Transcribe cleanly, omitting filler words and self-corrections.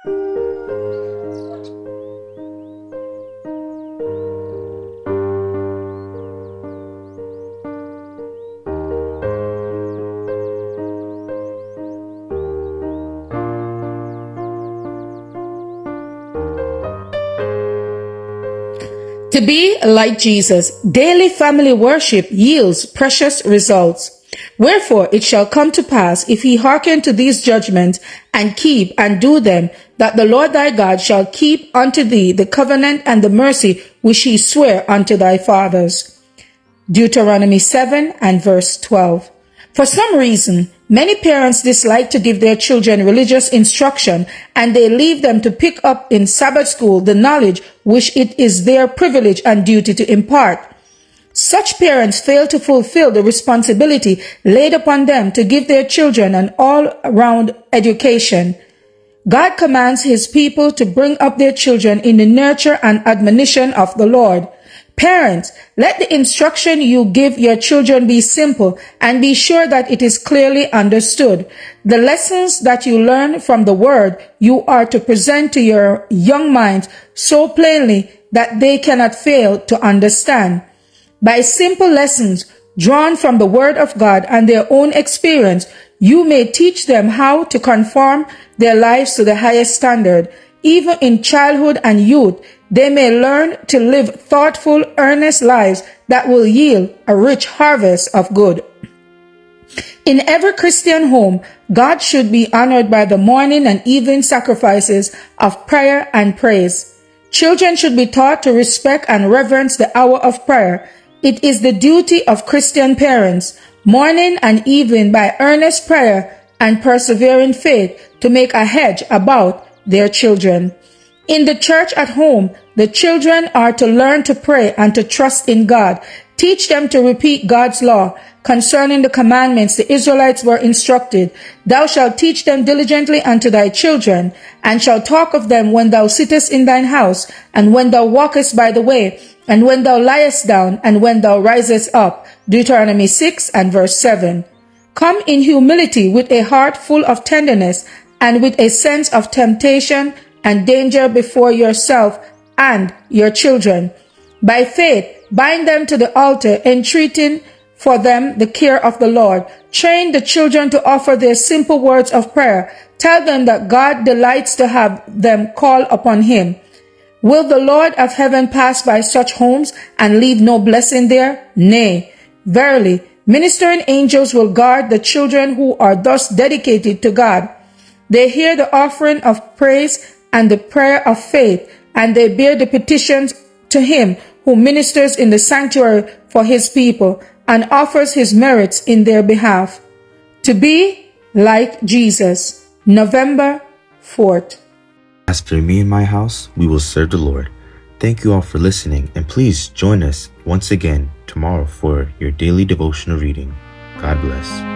To be like Jesus, daily family worship yields precious results. Wherefore it shall come to pass, if he hearken to these judgments, and keep and do them, that the Lord thy God shall keep unto thee the covenant and the mercy which he sware unto thy fathers. Deuteronomy 7 and verse 12. For some reason, many parents dislike to give their children religious instruction, and they leave them to pick up in Sabbath school the knowledge which it is their privilege and duty to impart. Such parents fail to fulfill the responsibility laid upon them to give their children an all-round education. God commands his people to bring up their children in the nurture and admonition of the Lord. Parents, let the instruction you give your children be simple and be sure that it is clearly understood. The lessons that you learn from the word you are to present to your young minds so plainly that they cannot fail to understand. By simple lessons drawn from the word of God and their own experience, you may teach them how to conform their lives to the highest standard. Even in childhood and youth, they may learn to live thoughtful, earnest lives that will yield a rich harvest of good. In every Christian home, God should be honored by the morning and evening sacrifices of prayer and praise. Children should be taught to respect and reverence the hour of prayer. It is the duty of Christian parents, morning and evening, by earnest prayer and persevering faith, to make a hedge about their children. In the church at home, the children are to learn to pray and to trust in God. Teach them to repeat God's law concerning the commandments the Israelites were instructed. Thou shalt teach them diligently unto thy children, and shalt talk of them when thou sittest in thine house, and when thou walkest by the way, and when thou liest down, and when thou risest up. Deuteronomy 6 and verse 7. Come in humility with a heart full of tenderness and with a sense of temptation and danger before yourself and your children. By faith, bind them to the altar, entreating for them the care of the Lord. Train the children to offer their simple words of prayer. Tell them that God delights to have them call upon him. Will the Lord of heaven pass by such homes and leave no blessing there? Nay, verily, ministering angels will guard the children who are thus dedicated to God. They hear the offering of praise and the prayer of faith, and they bear the petitions to him who ministers in the sanctuary for his people and offers his merits in their behalf. To be like Jesus. November 4th. As for me and my house, we will serve the Lord. Thank you all for listening, and please join us once again tomorrow for your daily devotional reading. God bless.